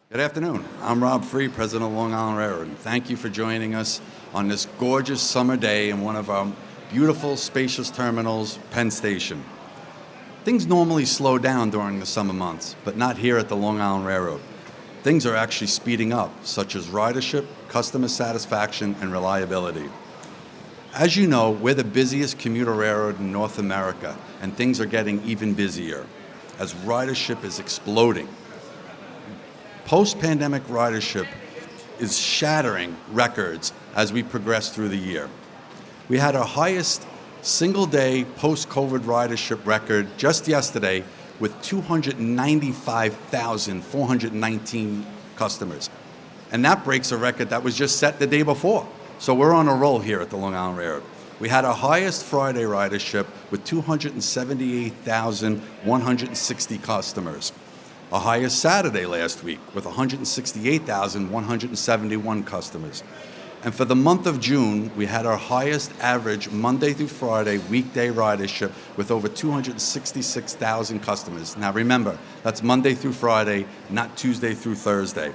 Good afternoon. I'm Rob Free, President of Long Island Railroad, and thank you for joining us on this gorgeous summer day in one of our beautiful, spacious terminals, Penn Station. Things normally slow down during the summer months, but not here at the Long Island Railroad. Things are actually speeding up, such as ridership, customer satisfaction, and reliability. As you know, we're the busiest commuter railroad in North America, and things are getting even busier as ridership is exploding. Post-pandemic ridership is shattering records as we progress through the year. We had our highest single-day post-COVID ridership record just yesterday with 295,419 customers. And that breaks a record that was just set the day before. So we're on a roll here at the Long Island Railroad. We had our highest Friday ridership with 278,160 customers. Our highest Saturday last week with 168,171 customers. And for the month of June, we had our highest average Monday through Friday weekday ridership with over 266,000 customers. Now remember, that's Monday through Friday, not Tuesday through Thursday.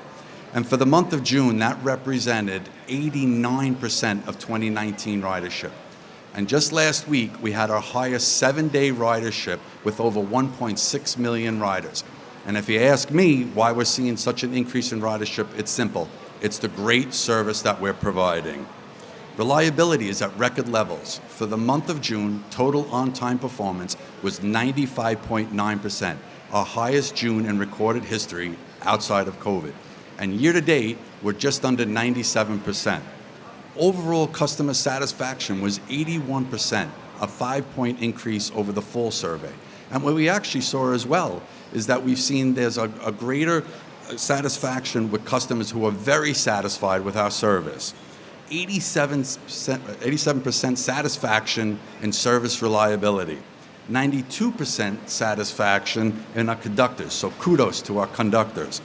And for the month of June, that represented 89% of 2019 ridership. And just last week, we had our highest 7-day ridership with over 1.6 million riders. And if you ask me why we're seeing such an increase in ridership, it's simple. It's the great service that we're providing. Reliability is at record levels. For the month of June, total on-time performance was 95.9%, our highest June in recorded history outside of COVID. And year-to-date, we're just under 97%. Overall customer satisfaction was 81%, a 5-point increase over the full survey. And what we actually saw as well is that we've seen there's a greater satisfaction with customers who are very satisfied with our service. 87% satisfaction in service reliability. 92% satisfaction in our conductors, so kudos to our conductors.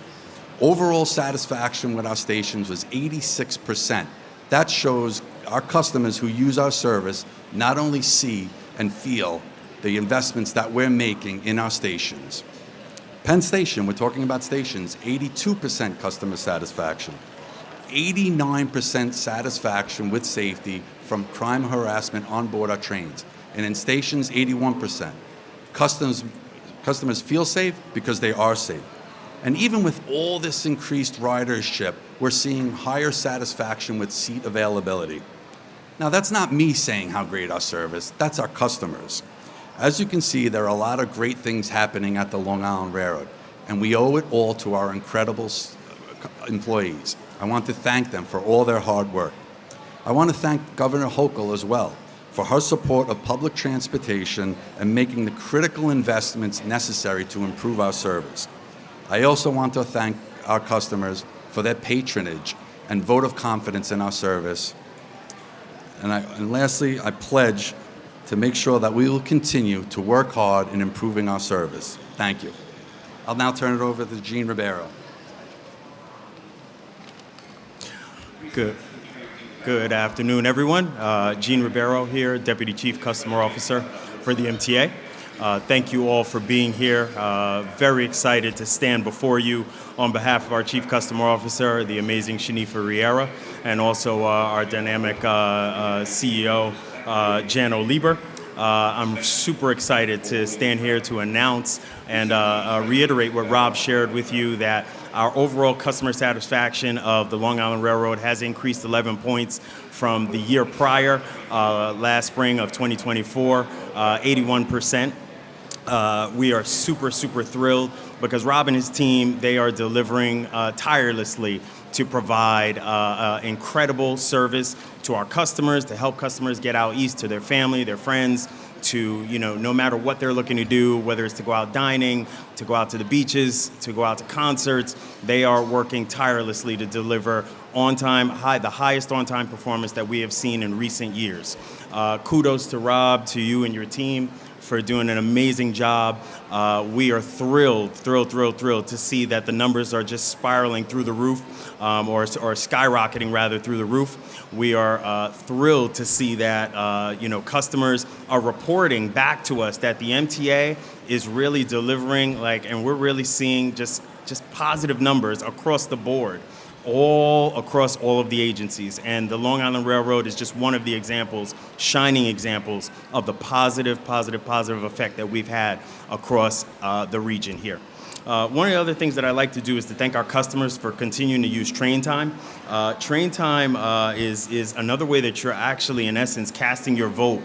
Overall satisfaction with our stations was 86%. That shows our customers who use our service not only see and feel the investments that we're making in our stations. Penn Station, we're talking about stations, 82% customer satisfaction, 89% satisfaction with safety from crime harassment on board our trains, and in stations, 81%. Customers feel safe because they are safe. And even with all this increased ridership, we're seeing higher satisfaction with seat availability. Now, that's not me saying how great our service, that's our customers. As you can see, there are a lot of great things happening at the Long Island Railroad, and we owe it all to our incredible employees. I want to thank them for all their hard work. I want to thank Governor Hochul as well for her support of public transportation and making the critical investments necessary to improve our service. I also want to thank our customers for their patronage and vote of confidence in our service. And lastly, I pledge to make sure that we will continue to work hard in improving our service. Thank you. I'll now turn it over to Gene Ribeiro. Good afternoon, everyone. Gene Ribeiro here, Deputy Chief Customer Officer for the MTA. Thank you all for being here. Very excited to stand before you on behalf of our Chief Customer Officer, the amazing Shanifa Riera, and also our dynamic CEO, Jano Lieber. I'm super excited to stand here to announce and reiterate what Rob shared with you, that our overall customer satisfaction of the Long Island Railroad has increased 11 points from the year prior, last spring of 2024, 81%. We are super thrilled because Rob and his team, they are delivering tirelessly to provide incredible service to our customers, to help customers get out east to their family, their friends, to, no matter what they're looking to do, whether it's to go out dining, to go out to the beaches, to go out to concerts, they are working tirelessly to deliver the highest on-time performance that we have seen in recent years. Kudos to Rob, to you and your team for doing an amazing job. We are thrilled to see that the numbers are just spiraling through the roof, or skyrocketing rather through the roof. We are thrilled to see that customers are reporting back to us that the MTA is really delivering, and we're really seeing just just positive numbers across the board, all across all of the agencies. And the Long Island Railroad is just one of the examples, shining examples of the positive effect that we've had across the region here. One of the other things that I like to do is to thank our customers for continuing to use train time. Train time is another way that you're actually, in essence, casting your vote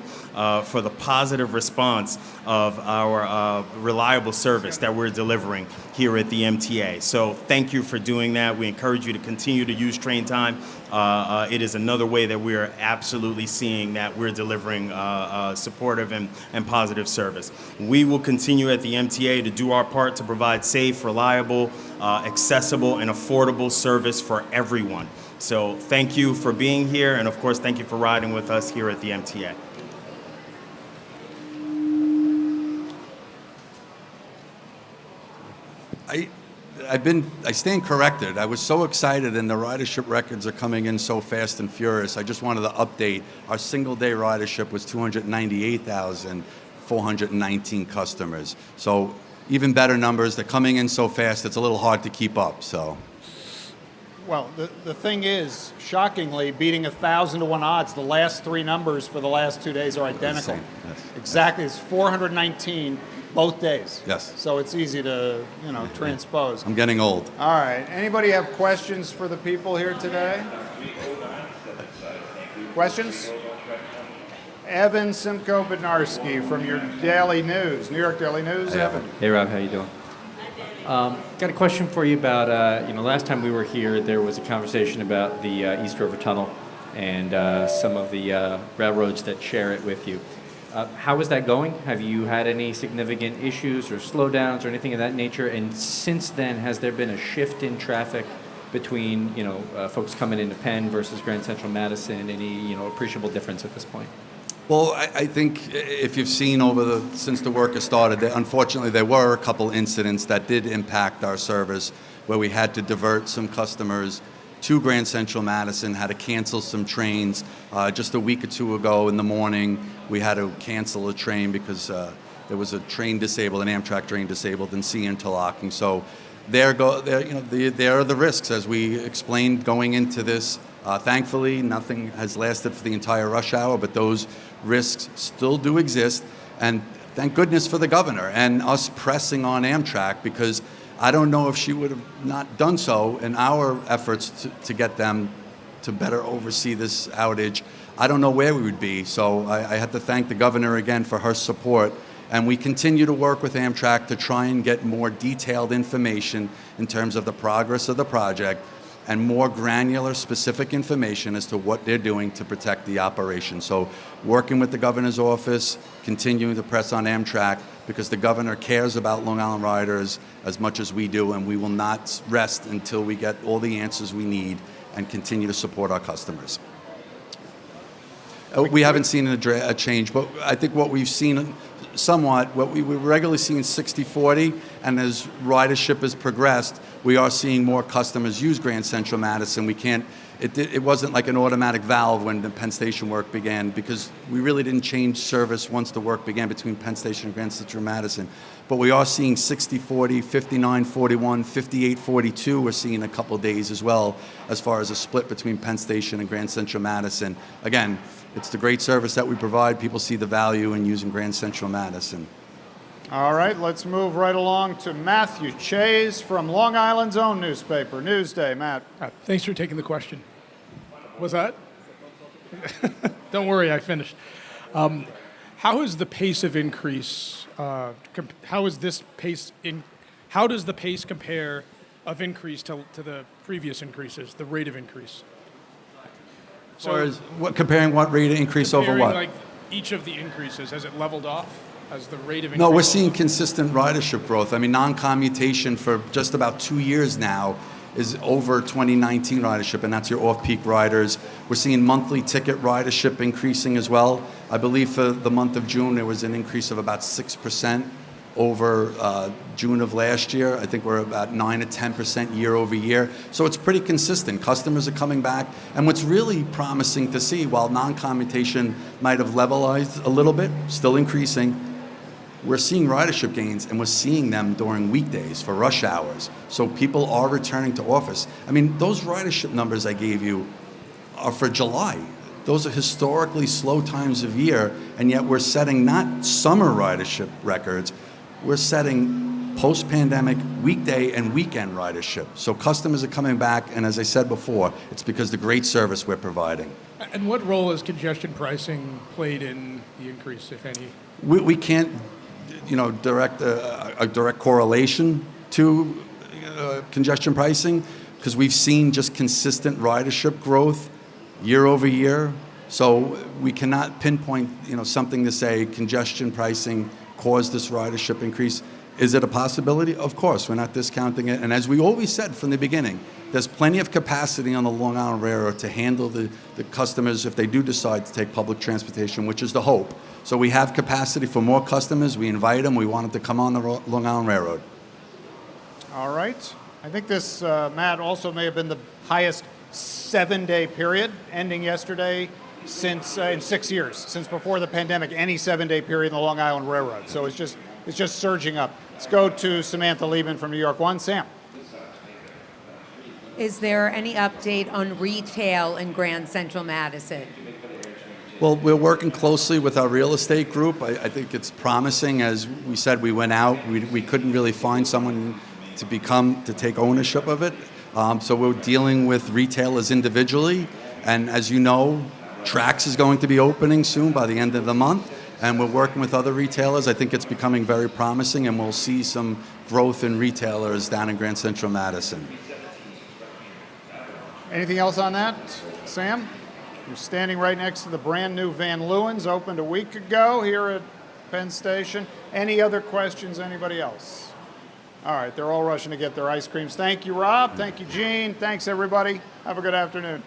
for the positive response of our reliable service that we're delivering here at the MTA. So thank you for doing that. We encourage you to continue to use train time. It is another way that we are absolutely seeing that we're delivering supportive and positive service. We will continue at the MTA to do our part to provide safe, reliable, accessible, and affordable service for everyone. So thank you for being here, and of course, thank you for riding with us here at the MTA. I stand corrected. I was so excited, and the ridership records are coming in so fast and furious. I just wanted to update. Our single-day ridership was 298,419 customers. So even better numbers. They're coming in so fast, it's a little hard to keep up. So. Well, the thing is, shockingly, beating 1,000 to 1 odds, the last three numbers for the last 2 days are identical. Yes. Exactly. It's 419 both days. Yes. So it's easy to, transpose. I'm getting old. All right. Anybody have questions for the people here today? Questions? Evan Simcoe Bednarski from your Daily News, New York Daily News. Hey, Evan. Hey, Rob, how you doing? Got a question for you about, last time we were here, there was a conversation about the East River Tunnel and some of the railroads that share it with you. How is that going? Have you had any significant issues or slowdowns or anything of that nature? And since then, has there been a shift in traffic between, folks coming into Penn versus Grand Central Madison? Any, appreciable difference at this point? Well, I think if you've seen since the work has started, unfortunately there were a couple incidents that did impact our service where we had to divert some customers to Grand Central Madison, had to cancel some trains. Just a week or two ago in the morning, we had to cancel a train because there was a train disabled, an Amtrak train disabled in C interlocking. So there are the risks, as we explained going into this. Thankfully, nothing has lasted for the entire rush hour, but those risks still do exist. And thank goodness for the governor and us pressing on Amtrak, because I don't know if she would have not done so in our efforts to get them to better oversee this outage. I don't know where we would be. So I have to thank the governor again for her support. And we continue to work with Amtrak to try and get more detailed information in terms of the progress of the project and more granular, specific information as to what they're doing to protect the operation. So working with the governor's office, continuing to press on Amtrak, because the governor cares about Long Island riders as much as we do, and we will not rest until we get all the answers we need and continue to support our customers. We haven't seen a change, but I think what we've seen somewhat, what we regularly see in 60/40, and as ridership has progressed, we are seeing more customers use Grand Central Madison. It wasn't like an automatic valve when the Penn Station work began, because we really didn't change service once the work began between Penn Station and Grand Central Madison. But we are seeing 60/40, 59/41, 58/42. We're seeing a couple of days as well, as far as a split between Penn Station and Grand Central Madison. Again, it's the great service that we provide. People see the value in using Grand Central Madison. All right, let's move right along to Matthew Chase from Long Island's own newspaper, Newsday. Matt. Thanks for taking the question. Was that? Don't worry, I finished. How is the pace of increase? How does the pace compare of increase to the previous increases? The rate of increase. So, comparing what rate of increase over what? Like each of the increases, has it leveled off? Has the rate of increase? No, we're seeing consistent ridership growth. I mean, non-commutation for just about 2 years now is over 2019 ridership, and that's your off-peak riders. We're seeing monthly ticket ridership increasing as well. I believe for the month of June, there was an increase of about 6% over June of last year. I think we're about 9 to 10% year over year. So it's pretty consistent. Customers are coming back. And what's really promising to see, while non-commutation might have levelized a little bit, still increasing, we're seeing ridership gains, and we're seeing them during weekdays for rush hours. So people are returning to office. I mean, those ridership numbers I gave you are for July. Those are historically slow times of year, and yet we're setting not summer ridership records, we're setting post-pandemic weekday and weekend ridership. So customers are coming back, and as I said before, it's because the great service we're providing. And what role has congestion pricing played in the increase, if any? We can't, direct a direct correlation to congestion pricing, because we've seen just consistent ridership growth year over year. So we cannot pinpoint, something to say congestion pricing caused this ridership increase. Is it a possibility? Of course, we're not discounting it. And as we always said from the beginning, there's plenty of capacity on the Long Island Railroad to handle the customers if they do decide to take public transportation, which is the hope. So we have capacity for more customers. We invite them. We want them to come on the Long Island Railroad. All right. I think this, Matt, also may have been the highest 7-day period ending yesterday since in 6 years, since before the pandemic, any 7-day period in the Long Island Railroad. So it's just surging up. Let's go to Samantha Liebman from New York One. Sam. Is there any update on retail in Grand Central Madison? Well, we're working closely with our real estate group. I think it's promising. As we said, we went out. We couldn't really find someone to take ownership of it. So we're dealing with retailers individually. And as you know, Trax is going to be opening soon by the end of the month. And we're working with other retailers. I think it's becoming very promising, and we'll see some growth in retailers down in Grand Central Madison. Anything else on that, Sam? You're standing right next to the brand new Van Leeuwen's, opened a week ago here at Penn Station. Any other questions, anybody else? All right, they're all rushing to get their ice creams. Thank you, Rob. Thank you, Gene. Thanks, everybody. Have a good afternoon.